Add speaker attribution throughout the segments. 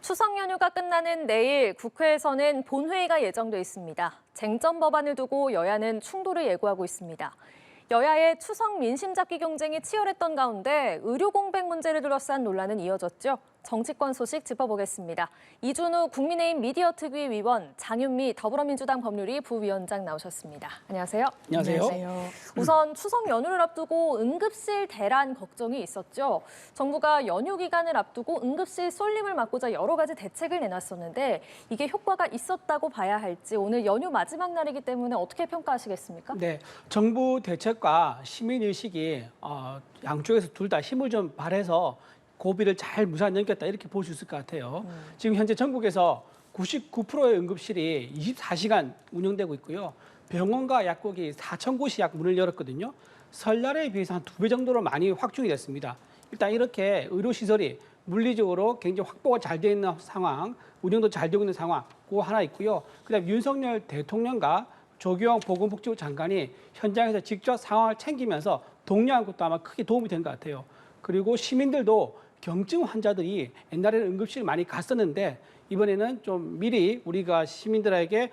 Speaker 1: 추석 연휴가 끝나는 내일 국회에서는 본회의가 예정돼 있습니다. 쟁점 법안을 두고 여야는 충돌을 예고하고 있습니다. 여야의 추석 민심 잡기 경쟁이 치열했던 가운데 의료 공백 문제를 둘러싼 논란은 이어졌죠. 정치권 소식 짚어보겠습니다. 이준우 국민의힘 미디어특위 위원, 장윤미 더불어민주당 법률위 부위원장 나오셨습니다. 안녕하세요.
Speaker 2: 안녕하세요.
Speaker 1: 우선 추석 연휴를 앞두고 응급실 대란 걱정이 있었죠. 정부가 연휴 기간을 앞두고 응급실 쏠림을 막고자 여러 가지 대책을 내놨었는데 이게 효과가 있었다고 봐야 할지 오늘 연휴 마지막 날이기 때문에 어떻게 평가하시겠습니까?
Speaker 2: 네, 정부 대책과 시민의식이 양쪽에서 둘 다 힘을 좀 발해서 고비를 잘 무사히 넘겼다 이렇게 볼 수 있을 것 같아요. 지금 현재 전국에서 99%의 응급실이 24시간 운영되고 있고요. 병원과 약국이 4,000곳이 약 문을 열었거든요. 설날에 비해서 한 2배 정도로 많이 확충이 됐습니다. 일단 이렇게 의료시설이 물리적으로 굉장히 확보가 잘 되어 있는 상황, 운영도 잘 되고 있는 상황, 그거 하나 있고요. 그다음 윤석열 대통령과 조규영 보건복지부 장관이 현장에서 직접 상황을 챙기면서 독려한 것도 아마 크게 도움이 된 것 같아요. 그리고 시민들도 경증 환자들이 옛날에는 응급실 많이 갔었는데 이번에는 좀 미리 우리가 시민들에게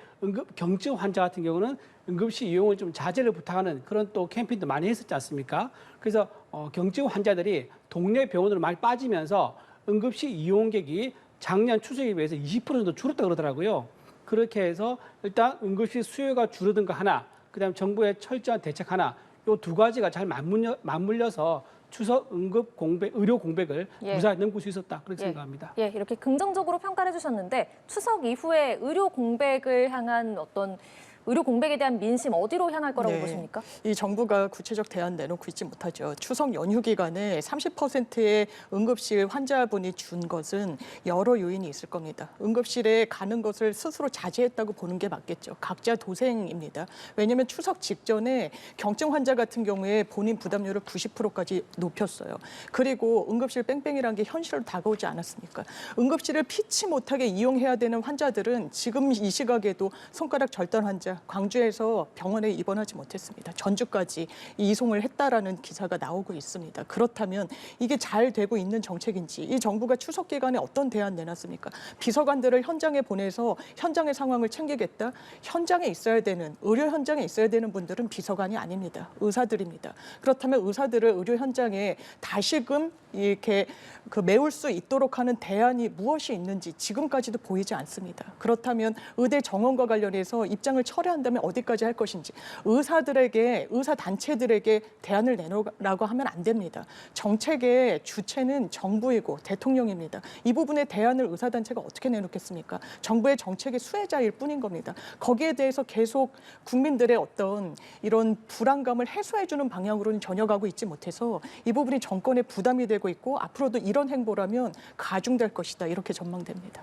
Speaker 2: 경증 환자 같은 경우는 응급실 이용을 좀 자제를 부탁하는 그런 또 캠페인도 많이 했었지 않습니까? 그래서 경증 환자들이 동네 병원으로 많이 빠지면서 응급실 이용객이 작년 추석에 비해서 20% 정도 줄었다 그러더라고요. 그렇게 해서 일단 응급실 수요가 줄어든 거 하나, 그다음 정부의 철저한 대책 하나, 요 두 가지가 잘 맞물려서 추석 응급 공백, 의료 공백을 무사히 넘길 수 있었다 그렇게 생각합니다.
Speaker 1: 이렇게 긍정적으로 평가를 해주셨는데 추석 이후에 의료 공백을 향한 어떤 의료 공백에 대한 민심 어디로 향할 거라고 보십니까?
Speaker 3: 이 정부가 구체적 대안 내놓고 있지 못하죠. 추석 연휴 기간에 30%의 응급실 환자분이 준 것은 여러 요인이 있을 겁니다. 응급실에 가는 것을 스스로 자제했다고 보는 게 맞겠죠. 각자 도생입니다. 왜냐하면 추석 직전에 경증 환자 같은 경우에 본인 부담률을 90%까지 높였어요. 그리고 응급실 뺑뺑이라는 게 현실로 다가오지 않았습니까? 응급실을 피치 못하게 이용해야 되는 환자들은 지금 이 시각에도 손가락 절단 환자, 광주에서 병원에 입원하지 못했습니다. 전주까지 이송을 했다라는 기사가 나오고 있습니다. 그렇다면 이게 잘 되고 있는 정책인지 이 정부가 추석 기간에 어떤 대안 내놨습니까? 비서관들을 현장에 보내서 현장의 상황을 챙기겠다? 현장에 있어야 되는, 의료 현장에 있어야 되는 분들은 비서관이 아닙니다. 의사들입니다. 그렇다면 의사들을 의료 현장에 다시금 이렇게 메울 수 있도록 하는 대안이 무엇이 있는지 지금까지도 보이지 않습니다. 그렇다면 의대 정원과 관련해서 입장을 철회한다면 어디까지 할 것인지 의사들에게, 의사 단체들에게 대안을 내놓으라고 하면 안 됩니다. 정책의 주체는 정부이고 대통령입니다. 이 부분에 대안을 의사 단체가 어떻게 내놓겠습니까? 정부의 정책의 수혜자일 뿐인 겁니다. 거기에 대해서 계속 국민들의 어떤 이런 불안감을 해소해주는 방향으로는 전혀 가고 있지 못해서 이 부분이 정권의 부담이 되고 있고 앞으로도 이런 행보라면 가중될 것이다 이렇게 전망됩니다.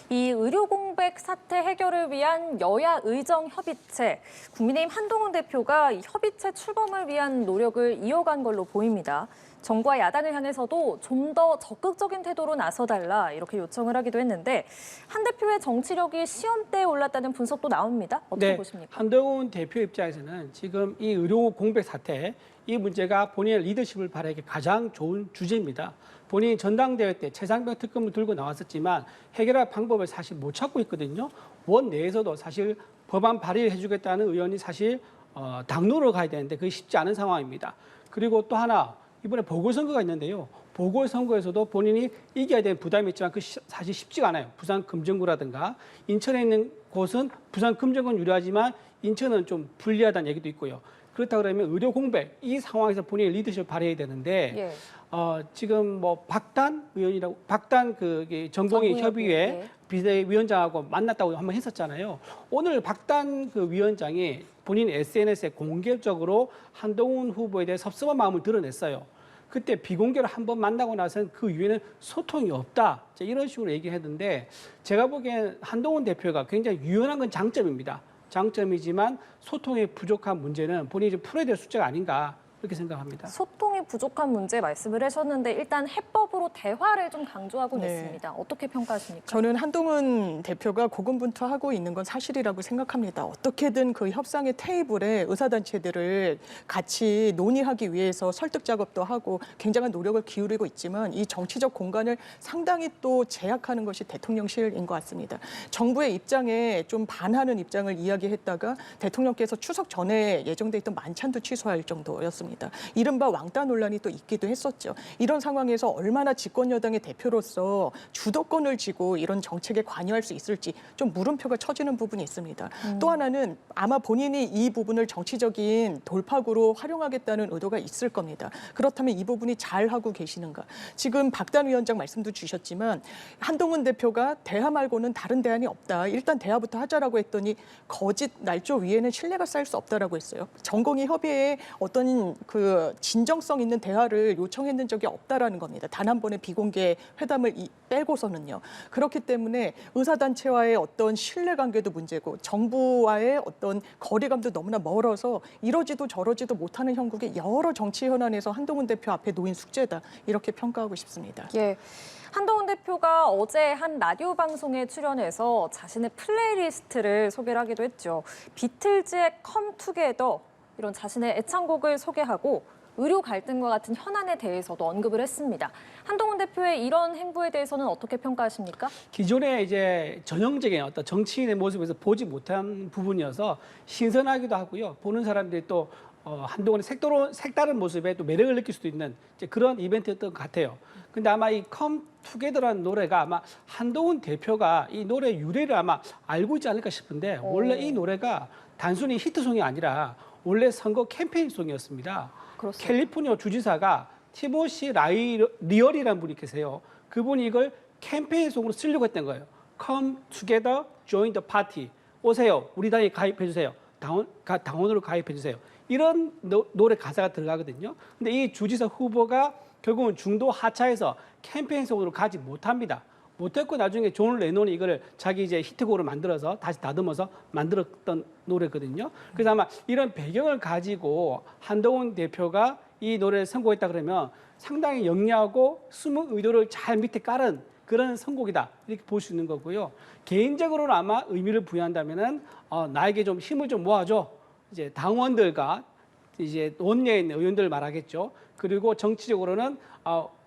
Speaker 1: 이 의료 공백 사태 해결을 위한 여야 의정 협의체, 국민의힘 한동훈 대표가 이 협의체 출범을 위한 노력을 이어간 걸로 보입니다. 정부와 야당을 향해서도 좀 더 적극적인 태도로 나서달라 이렇게 요청을 하기도 했는데 한 대표의 정치력이 시험대에 올랐다는 분석도 나옵니다. 어떻게 보십니까?
Speaker 2: 한동훈 대표 입장에서는 지금 이 의료 공백 사태, 이 문제가 본인의 리더십을 발휘하기 가장 좋은 주제입니다. 본인이 전당대회 때 최상병 특검을 들고 나왔었지만 해결할 방법을 사실 못 찾고 있거든요. 원 내에서도 사실 법안 발의를 해주겠다는 의원이 사실 당론으로 가야 되는데 그게 쉽지 않은 상황입니다. 그리고 또 하나 이번에 보궐선거가 있는데요. 보궐선거에서도 본인이 이겨야 되는 부담이 있지만 그 사실 쉽지가 않아요. 부산 금정구라든가 인천에 있는 곳은 부산 금정구는 유리하지만 인천은 좀 불리하다는 얘기도 있고요. 그렇다 그러면 의료 공백 이 상황에서 본인의 리더십을 발휘해야 되는데 지금 뭐 박단 의원이라고 박단 전공의 협의회 비대위원장하고 만났다고 한번 했었잖아요. 오늘 박단 위원장이 본인 SNS에 공개적으로 한동훈 후보에 대해 섭섭한 마음을 드러냈어요. 그때 비공개로 한번 만나고 나서는 그 이후에는 소통이 없다. 이런 식으로 얘기했는데 제가 보기엔 한동훈 대표가 굉장히 유연한 건 장점입니다. 장점이지만 소통이 부족한 문제는 본인이 좀 풀어야 될 숙제가 아닌가 그렇게 생각합니다.
Speaker 1: 소통이 부족한 문제 말씀을 하셨는데 일단 해법으로 대화를 좀 강조하고
Speaker 3: 네.
Speaker 1: 있습니다. 어떻게 평가하십니까?
Speaker 3: 저는 한동훈 대표가 고군분투하고 있는 건 사실이라고 생각합니다. 어떻게든 그 협상의 테이블에 의사단체들을 같이 논의하기 위해서 설득 작업도 하고 굉장한 노력을 기울이고 있지만 이 정치적 공간을 상당히 또 제약하는 것이 대통령실인 것 같습니다. 정부의 입장에 좀 반하는 입장을 이야기했다가 대통령께서 추석 전에 예정돼 있던 만찬도 취소할 정도였습니다. 이른바 왕따 논란이 또 있기도 했었죠. 이런 상황에서 얼마나 집권 여당의 대표로서 주도권을 쥐고 이런 정책에 관여할 수 있을지 좀 물음표가 쳐지는 부분이 있습니다. 또 하나는 아마 본인이 이 부분을 정치적인 돌파구로 활용하겠다는 의도가 있을 겁니다. 그렇다면 이 부분이 잘 하고 계시는가? 지금 박단 위원장 말씀도 주셨지만 한동훈 대표가 대화 말고는 다른 대안이 없다. 일단 대화부터 하자라고 했더니 거짓 날조 위에는 신뢰가 쌓일 수 없다라고 했어요. 전공의 협의에 어떤 그 진정성 있는 대화를 요청했는 적이 없다라는 겁니다. 단 한 번의 비공개 회담을 빼고서는요. 그렇기 때문에 의사단체와의 어떤 신뢰관계도 문제고 정부와의 어떤 거리감도 너무나 멀어서 이러지도 저러지도 못하는 형국의 여러 정치 현안에서 한동훈 대표 앞에 놓인 숙제다. 이렇게 평가하고 싶습니다.
Speaker 1: 예. 한동훈 대표가 어제 한 라디오 방송에 출연해서 자신의 플레이리스트를 소개를 하기도 했죠. 비틀즈의 Come Together 이런 자신의 애창곡을 소개하고 의료 갈등과 같은 현안에 대해서도 언급을 했습니다. 한동훈 대표의 이런 행보에 대해서는 어떻게 평가하십니까?
Speaker 2: 기존에 이제 전형적인 어떤 정치인의 모습에서 보지 못한 부분이어서 신선하기도 하고요. 보는 사람들이 또 한동훈의 색다른 모습에 또 매력을 느낄 수도 있는 이제 그런 이벤트였던 것 같아요. 근데 아마 이 Come Together라는 노래가 아마 한동훈 대표가 이 노래 유래를 아마 알고 있지 않을까 싶은데 원래 이 노래가 단순히 히트송이 아니라 원래 선거 캠페인송이었습니다.
Speaker 1: 그렇습니다.
Speaker 2: 캘리포니아 주지사가 티모시 리얼이라는 분이 계세요. 그분이 이걸 캠페인송으로 쓰려고 했던 거예요. Come together, join the party. 오세요. 우리 당에 가입해 주세요. 당원으로 가입해 주세요. 이런 노래 가사가 들어가거든요. 근데 이 주지사 후보가 결국은 중도 하차해서 캠페인송으로 가지 못합니다. 못했고 나중에 존 레논이 이걸 자기 이제 히트곡으로 만들어서 다시 다듬어서 만들었던 노래거든요. 그래서 아마 이런 배경을 가지고 한동훈 대표가 이 노래를 선곡했다 그러면 상당히 영리하고 숨은 의도를 잘 밑에 깔은 그런 선곡이다 이렇게 볼 수 있는 거고요. 개인적으로는 아마 의미를 부여한다면은 나에게 좀 힘을 좀 모아줘. 이제 당원들과 이제 원내에 있는 의원들 말하겠죠. 그리고 정치적으로는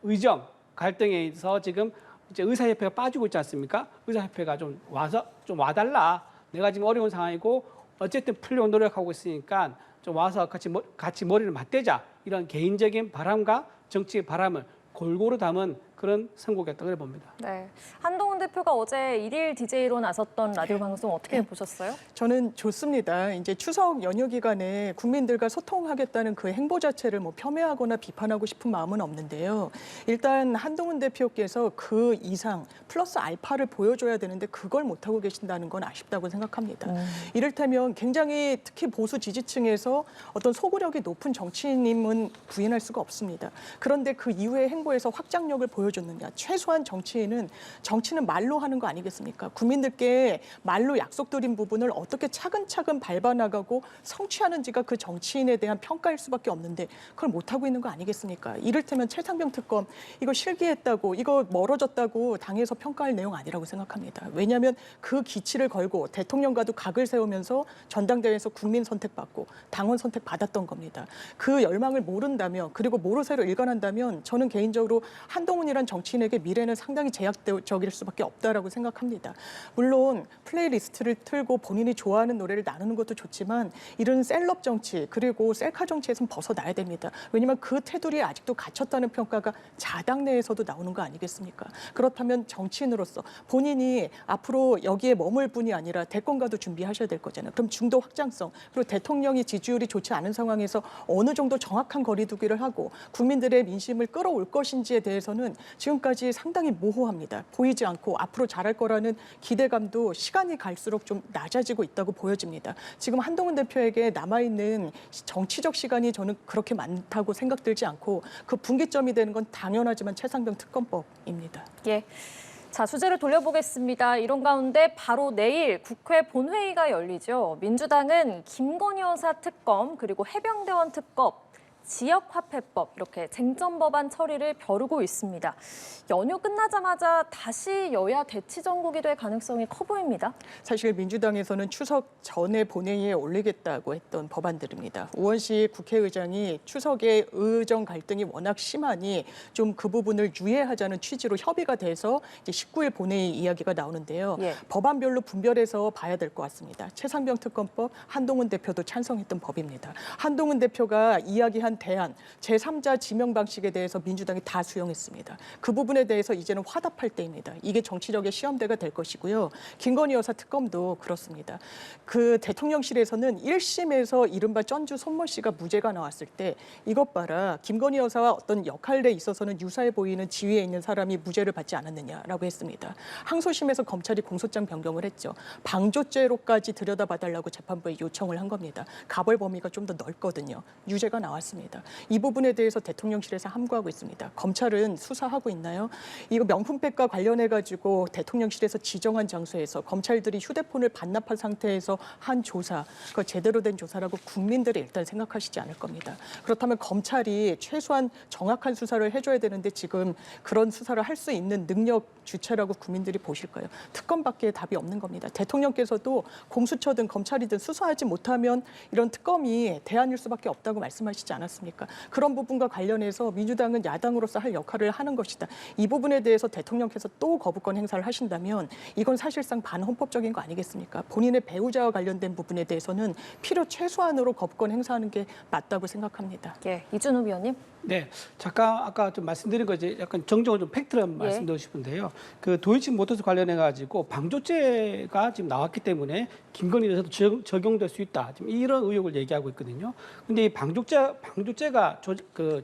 Speaker 2: 의정 갈등에서 지금 이제 의사협회가 빠지고 있지 않습니까? 의사협회가 좀 와달라. 내가 지금 어려운 상황이고 어쨌든 풀려고 노력하고 있으니까 좀 와서 같이 머리를 맞대자. 이런 개인적인 바람과 정치의 바람을 골고루 담은 그런 선곡이었다고 그래 봅니다.
Speaker 1: 네, 한동훈 대표가 어제 일일 DJ로 나섰던 라디오 방송 어떻게 보셨어요?
Speaker 3: 저는 좋습니다. 이제 추석 연휴 기간에 국민들과 소통하겠다는 그 행보 자체를 뭐 폄훼하거나 비판하고 싶은 마음은 없는데요. 일단 한동훈 대표께서 그 이상 플러스 알파를 보여줘야 되는데 그걸 못하고 계신다는 건 아쉽다고 생각합니다. 이를테면 굉장히 특히 보수 지지층에서 어떤 소구력이 높은 정치인임은 부인할 수가 없습니다. 그런데 그 이후의 행보에서 확장력을 보여줬느냐. 최소한 정치는 말로 하는 거 아니겠습니까? 국민들께 말로 약속드린 부분을 어떻게 차근차근 밟아나가고 성취하는지가 그 정치인에 대한 평가일 수밖에 없는데 그걸 못하고 있는 거 아니겠습니까? 이를테면 최상병 특검 이거 실기했다고 이거 멀어졌다고 당에서 평가할 내용 아니라고 생각합니다. 왜냐하면 그 기치를 걸고 대통령과도 각을 세우면서 전당대회에서 국민 선택받고 당원 선택받았던 겁니다. 그 열망을 모른다면 그리고 모르쇠로 일관한다면 저는 개인적으로 한동훈이란 정치인에게 미래는 상당히 제약적일 수밖에 없다라고 생각합니다. 물론 플레이리스트를 틀고 본인이 좋아하는 노래를 나누는 것도 좋지만 이런 셀럽 정치 그리고 셀카 정치에서는 벗어나야 됩니다. 왜냐하면 그 테두리에 아직도 갇혔다는 평가가 자당 내에서도 나오는 거 아니겠습니까? 그렇다면 정치인으로서 본인이 앞으로 여기에 머물 뿐이 아니라 대권과도 준비하셔야 될 거잖아요. 그럼 중도 확장성 그리고 대통령이 지지율이 좋지 않은 상황에서 어느 정도 정확한 거리두기를 하고 국민들의 민심을 끌어올 것인지에 대해서는 지금까지 상당히 모호합니다. 보이지 않고 앞으로 잘할 거라는 기대감도 시간이 갈수록 좀 낮아지고 있다고 보여집니다. 지금 한동훈 대표에게 남아있는 정치적 시간이 저는 그렇게 많다고 생각들지 않고 그 분기점이 되는 건 당연하지만 최상병 특검법입니다.
Speaker 1: 예. 자, 주제를 돌려보겠습니다. 이런 가운데 바로 내일 국회 본회의가 열리죠. 민주당은 김건희 여사 특검 그리고 해병대원 특검 지역화폐법 이렇게 쟁점 법안 처리를 벼르고 있습니다. 연휴 끝나자마자 다시 여야 대치 전국이 될 가능성이 커 보입니다.
Speaker 3: 사실 민주당에서는 추석 전에 본회의에 올리겠다고 했던 법안들입니다. 우원식 국회의장이 추석에 의정 갈등이 워낙 심하니 좀 그 부분을 유예하자는 취지로 협의가 돼서 이제 19일 본회의 이야기가 나오는데요.
Speaker 1: 예.
Speaker 3: 법안별로 분별해서 봐야 될 것 같습니다. 최상병 특검법, 한동훈 대표도 찬성했던 법입니다. 한동훈 대표가 이야기한 대안, 제3자 지명 방식에 대해서 민주당이 다 수용했습니다. 그 부분에 대해서 이제는 화답할 때입니다. 이게 정치력의 시험대가 될 것이고요. 김건희 여사 특검도 그렇습니다. 그 대통령실에서는 1심에서 이른바 전주 손모 씨가 무죄가 나왔을 때 이것 봐라. 김건희 여사와 어떤 역할에 있어서는 유사해 보이는 지위에 있는 사람이 무죄를 받지 않았느냐라고 했습니다. 항소심에서 검찰이 공소장 변경을 했죠. 방조죄로까지 들여다봐달라고 재판부에 요청을 한 겁니다. 가벌 범위가 좀 더 넓거든요. 유죄가 나왔습니다. 이 부분에 대해서 대통령실에서 함구하고 있습니다. 검찰은 수사하고 있나요? 이거 명품백과 관련해 가지고 대통령실에서 지정한 장소에서 검찰들이 휴대폰을 반납한 상태에서 한 조사, 그 제대로 된 조사라고 국민들이 일단 생각하시지 않을 겁니다. 그렇다면 검찰이 최소한 정확한 수사를 해줘야 되는데 지금 그런 수사를 할 수 있는 능력 주체라고 국민들이 보실까요? 특검밖에 답이 없는 겁니다. 대통령께서도 공수처든 검찰이든 수사하지 못하면 이런 특검이 대안일 수밖에 없다고 말씀하시지 않았습니까? 그런 부분과 관련해서 민주당은 야당으로서 할 역할을 하는 것이다. 이 부분에 대해서 대통령께서 또 거부권 행사를 하신다면 이건 사실상 반헌법적인 거 아니겠습니까? 본인의 배우자와 관련된 부분에 대해서는 필요 최소한으로 거부권 행사하는 게 맞다고 생각합니다.
Speaker 1: 예, 이준우 위원님.
Speaker 2: 네, 잠깐 아까 좀 말씀드린 거 이제 약간 정정을 좀 팩트를 말씀드리고 싶은데요. 그 도이치모터스 관련해 가지고 방조죄가 지금 나왔기 때문에 김건희 여사도 적용될 수 있다. 지금 이런 의혹을 얘기하고 있거든요. 근데 이 방조죄가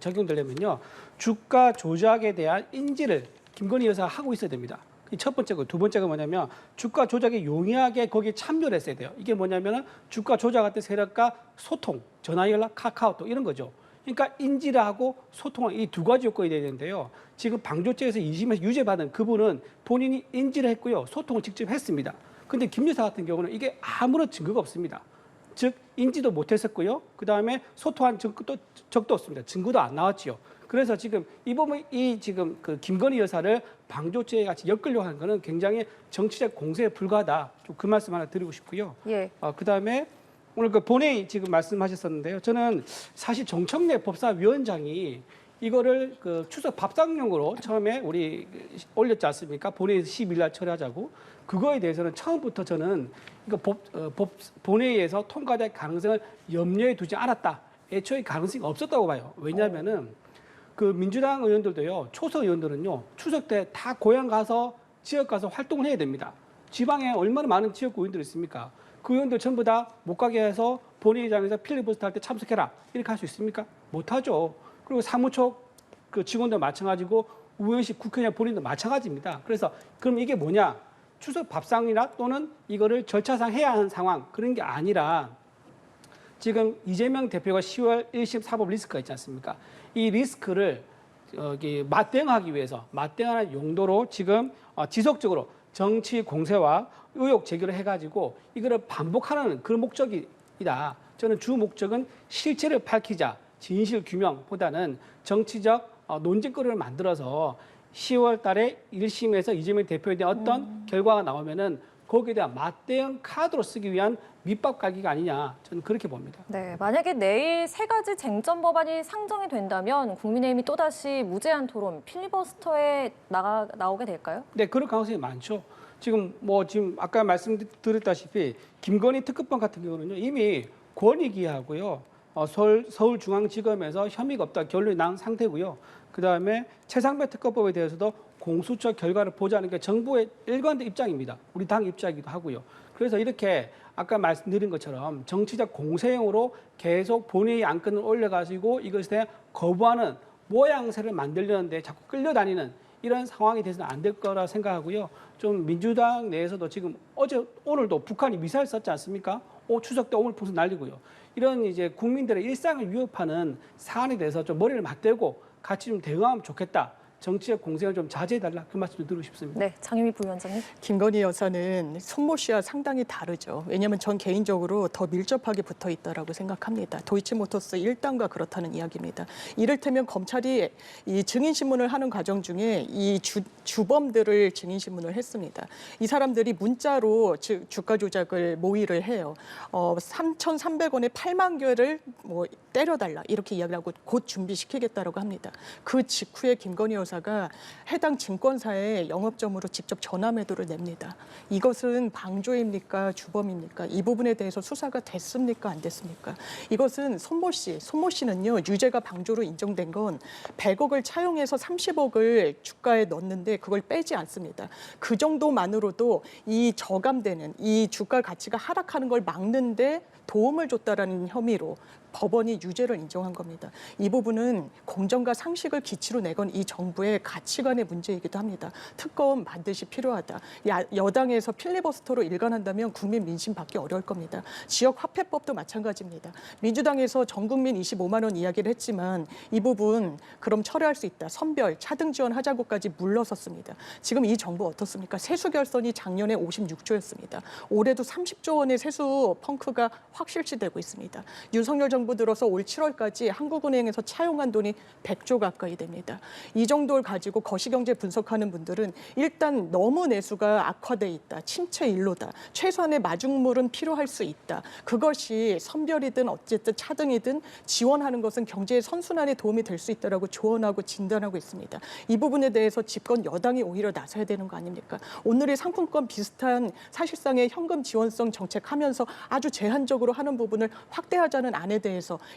Speaker 2: 적용되려면요, 주가 조작에 대한 인지를 김건희 여사가 하고 있어야 됩니다. 이 첫 번째고, 두 번째가 뭐냐면 주가 조작에 용이하게 거기에 참여를 했어야 돼요. 이게 뭐냐면은 주가 조작할 때 세력과 소통, 전화 연락, 카카오톡 이런 거죠. 그러니까 인지를 하고 소통하는 이 두 가지 요건이 돼야 되는데요. 지금 방조죄에서 2심에서 유죄받은 그분은 본인이 인지를 했고요. 소통을 직접 했습니다. 근데 김 여사 같은 경우는 이게 아무런 증거가 없습니다. 즉 인지도 못했었고요. 그다음에 소통한 적도 없습니다. 증거도 안 나왔지요. 그래서 지금 이 부분 지금 그 김건희 여사를 방조죄 같이 엮으려고 하는 거는 굉장히 정치적 공세에 불과하다. 좀 그 말씀 하나 드리고 싶고요.
Speaker 1: 예.
Speaker 2: 그다음에 오늘 그 본회의 지금 말씀하셨었는데요. 저는 사실 정청래 법사위원장이 이거를 그 추석 밥상용으로 처음에 우리 올렸지 않습니까? 본회의에서 10일 날 처리하자고. 그거에 대해서는 처음부터 저는 이거 본회의에서 통과될 가능성을 염려에 두지 않았다. 애초에 가능성이 없었다고 봐요. 왜냐하면은 그 민주당 의원들도요, 초선 의원들은요, 추석 때 다 고향 가서 지역 가서 활동을 해야 됩니다. 지방에 얼마나 많은 지역 의원들이 있습니까? 그 의원들 전부 다 못 가게 해서 본회의장에서 필리버스터 할 때 참석해라. 이렇게 할 수 있습니까? 못하죠. 그리고 사무처 그 직원도 마찬가지고 우원식 국회의장 본인도 마찬가지입니다. 그래서 그럼 이게 뭐냐? 추석 밥상이나 또는 이거를 절차상 해야 하는 상황 그런 게 아니라 지금 이재명 대표가 10월 1심 사법 리스크가 있지 않습니까? 이 리스크를 맞대응하기 위해서 맞대응하는 용도로 지금 지속적으로 정치 공세와 의혹 제기를 해가지고 이거를 반복하는 그런 목적이다. 저는 주 목적은 실체를 밝히자, 진실 규명보다는 정치적 논쟁거리를 만들어서 10월 달에 1심에서 이재명 대표에 대한 어떤 결과가 나오면은 거기에 대한 맞대응 카드로 쓰기 위한 밑밥 깔기가 아니냐, 저는 그렇게 봅니다.
Speaker 1: 네, 만약에 내일 세 가지 쟁점 법안이 상정이 된다면 국민의힘이 또다시 무제한 토론, 필리버스터에 나오게 될까요?
Speaker 2: 네, 그럴 가능성이 많죠. 지금 아까 말씀드렸다시피 김건희 특급법 같은 경우는요, 이미 권익위하고요, 서울중앙지검에서 혐의가 없다 결론이 난 상태고요. 그다음에 최상병 특검법에 대해서도 공수처 결과를 보자는 게 정부의 일관된 입장입니다. 우리 당 입장이기도 하고요. 그래서 이렇게 아까 말씀드린 것처럼 정치적 공세용으로 계속 본회의 안건을 올려가지고 이것에 대해 거부하는 모양새를 만들려는데 자꾸 끌려다니는 이런 상황이 돼서는 안 될 거라 생각하고요. 좀 민주당 내에서도 지금 오늘도 북한이 미사일 쐈지 않습니까? 추석 때 오물 풍선 날리고요. 이런 이제 국민들의 일상을 위협하는 사안에 대해서 좀 머리를 맞대고 같이 좀 대응하면 좋겠다. 정치적 공세를 좀 자제해달라 그 말씀 좀 드리고 싶습니다.
Speaker 1: 네, 장유미 부위원장님.
Speaker 3: 김건희 여사는 손모 씨와 상당히 다르죠. 왜냐하면 전 개인적으로 더 밀접하게 붙어 있다라고 생각합니다. 도이치모터스 일당과 그렇다는 이야기입니다. 이를테면 검찰이 이 증인 신문을 하는 과정 중에 이 주범들을 증인 신문을 했습니다. 이 사람들이 문자로 주가 조작을 모의를 해요. 3,300원에 8만 개를 뭐 때려달라 이렇게 이야기를 하고 곧 준비시키겠다라고 합니다. 그 직후에 김건희 여사가 해당 증권사에 영업점으로 직접 전화 매도를 냅니다. 이것은 방조입니까? 주범입니까? 이 부분에 대해서 수사가 됐습니까? 안 됐습니까? 이것은 손모 씨는요. 유죄가 방조로 인정된 건 100억을 차용해서 30억을 주가에 넣었는데 그걸 빼지 않습니다. 그 정도만으로도 이 저감되는 이 주가 가치가 하락하는 걸 막는데 도움을 줬다라는 혐의로 법원이 유죄를 인정한 겁니다. 이 부분은 공정과 상식을 기치로 내건 이 정부의 가치관의 문제이기도 합니다. 특검 반드시 필요하다. 여당에서 필리버스터로 일관한다면 국민 민심 받기 어려울 겁니다. 지역 화폐법도 마찬가지입니다. 민주당에서 전 국민 25만 원 이야기를 했지만 이 부분 그럼 철회할 수 있다. 선별, 차등 지원하자고까지 물러섰습니다. 지금 이 정부 어떻습니까? 세수 결선이 작년에 56조였습니다. 올해도 30조 원의 세수 펑크가 확 실시되고 있습니다. 윤석열 정부 들어서 올 7월까지 한국은행에서 차용한 돈이 100조 가까이 됩니다. 이 정도를 가지고 거시경제 분석하는 분들은 일단 너무 내수가 악화돼 있다. 침체 일로다. 최소한의 마중물은 필요할 수 있다. 그것이 선별이든 어쨌든 차등이든 지원하는 것은 경제의 선순환에 도움이 될 수 있다라고 조언하고 진단하고 있습니다. 이 부분에 대해서 집권 여당이 오히려 나서야 되는 거 아닙니까? 오늘의 상품권 비슷한 사실상의 현금 지원성 정책하면서 아주 제한적으로 하는 부분을 확대하자는 안에 대해서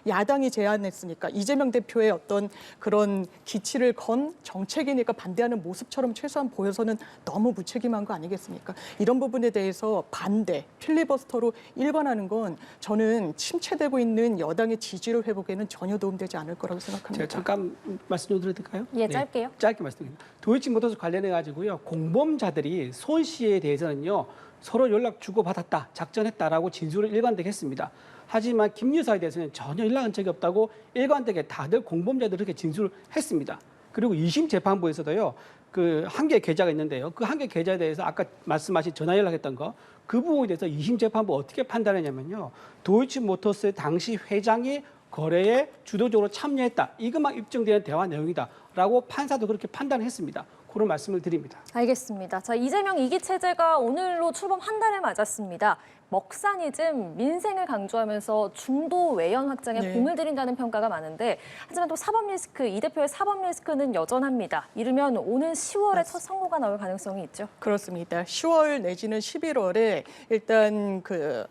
Speaker 3: 야당이 제안했으니까 이재명 대표의 어떤 그런 기치를 건 정책이니까 반대하는 모습처럼 최소한 보여서는 너무 무책임한 거 아니겠습니까? 이런 부분에 대해서 반대, 필리버스터로 일관하는 건 저는 침체되고 있는 여당의 지지를 회복에는 전혀 도움되지 않을 거라고 생각합니다.
Speaker 2: 제가 잠깐 말씀 좀 드려도 될까요?
Speaker 1: 예, 짧게요.
Speaker 2: 짧게 말씀드립니다. 도이치모터스 관련해 가지고요. 공범자들이 손 씨에 대해서는요. 서로 연락 주고받았다, 작전했다라고 진술을 일관되게 했습니다. 하지만 김 여사에 대해서는 전혀 연락한 적이 없다고 일관되게 다들 공범자들이 그렇게 진술을 했습니다. 그리고 2심 재판부에서도요. 그 한 개 계좌가 있는데요. 그 한 개 계좌에 대해서 아까 말씀하신 전화 연락했던 거 그 부분에 대해서 2심 재판부 어떻게 판단했냐면요. 도이치모터스의 당시 회장이 거래에 주도적으로 참여했다. 이것만 입증되는 대화 내용이다라고 판사도 그렇게 판단했습니다. 그런 말씀을 드립니다.
Speaker 1: 알겠습니다. 자, 이재명 2기 체제가 오늘로 출범 한 달을 맞았습니다. 먹사니즘, 민생을 강조하면서 중도 외연 확장에
Speaker 3: 네.
Speaker 1: 공을 들인다는 평가가 많은데 하지만 또 사법 리스크, 이 대표의 사법 리스크는 여전합니다. 이르면 오는 10월에 첫 선고가 나올 가능성이 있죠.
Speaker 3: 그렇습니다. 10월 내지는 11월에 일단 그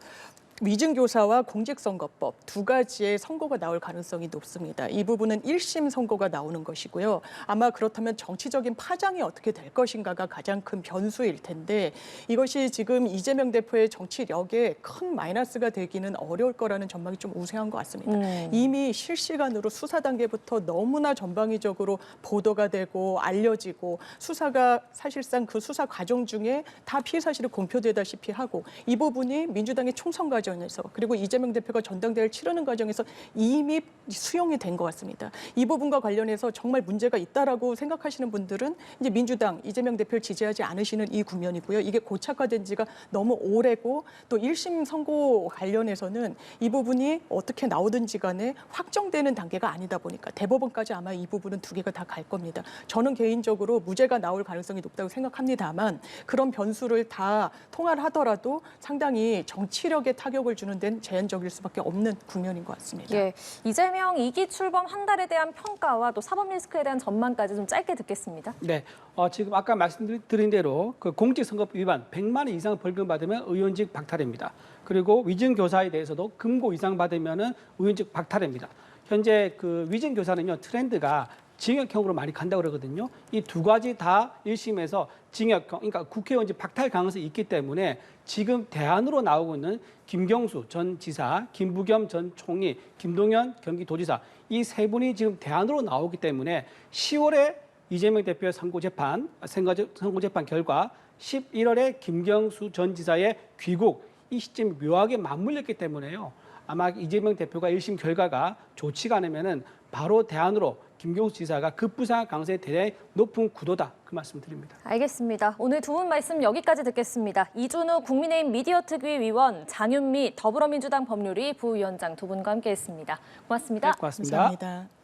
Speaker 3: 위증교사와 공직선거법 두 가지의 선고가 나올 가능성이 높습니다. 이 부분은 1심 선고가 나오는 것이고요. 아마 그렇다면 정치적인 파장이 어떻게 될 것인가가 가장 큰 변수일 텐데 이것이 지금 이재명 대표의 정치력에 큰 마이너스가 되기는 어려울 거라는 전망이 좀 우세한 것 같습니다. 이미 실시간으로 수사 단계부터 너무나 전방위적으로 보도가 되고 알려지고 수사가 사실상 그 수사 과정 중에 다 피해 사실이 공표되다시피 하고 이 부분이 민주당의 총선 과정에서 그리고 이재명 대표가 전당대회를 치르는 과정에서 이미 수용이 된 것 같습니다. 이 부분과 관련해서 정말 문제가 있다라고 생각하시는 분들은 이제 민주당 이재명 대표를 지지하지 않으시는 이 국면이고요. 이게 고착화된 지가 너무 오래고 또 1심 선고 관련해서는 이 부분이 어떻게 나오든지 간에 확정되는 단계가 아니다 보니까 대법원까지 아마 이 부분은 두 개가 다 갈 겁니다. 저는 개인적으로 무죄가 나올 가능성이 높다고 생각합니다만 그런 변수를 다 통할하더라도 상당히 정치력에 타격을 주는 데는 제한적일 수밖에 없는 국면인 것 같습니다.
Speaker 1: 예, 이재명 2기 출범 한 달에 대한 평가와 또 사법 리스크에 대한 전망까지 좀 짧게 듣겠습니다.
Speaker 2: 네, 지금 아까 말씀드린 대로 그 공직선거법 위반 100만 원 이상 벌금 받으면 의원직 박탈입니다. 그리고 위증교사에 대해서도 금고 이상 받으면은 의원직 박탈입니다. 현재 그 위증교사는요 트렌드가 징역형으로 많이 간다고 그러거든요. 이 두 가지 다 1심에서 징역형, 그러니까 국회의원직 박탈 가능성이 있기 때문에 지금 대안으로 나오고 있는 김경수 전 지사, 김부겸 전 총리, 김동연 경기도지사 이 세 분이 지금 대안으로 나오기 때문에 10월에 이재명 대표의 선고재판 결과 11월에 김경수 전 지사의 귀국 이 시점이 묘하게 맞물렸기 때문에요. 아마 이재명 대표가 1심 결과가 좋지가 않으면은 바로 대안으로 김경수 지사가 급부상할 가능성이 대단히 높은 구도다. 그 말씀 드립니다.
Speaker 1: 알겠습니다. 오늘 두 분 말씀 여기까지 듣겠습니다. 이준우 국민의힘 미디어특위 위원, 장윤미 더불어민주당 법률위 부위원장 두 분과 함께했습니다. 고맙습니다.
Speaker 2: 네, 고맙습니다.
Speaker 3: 감사합니다.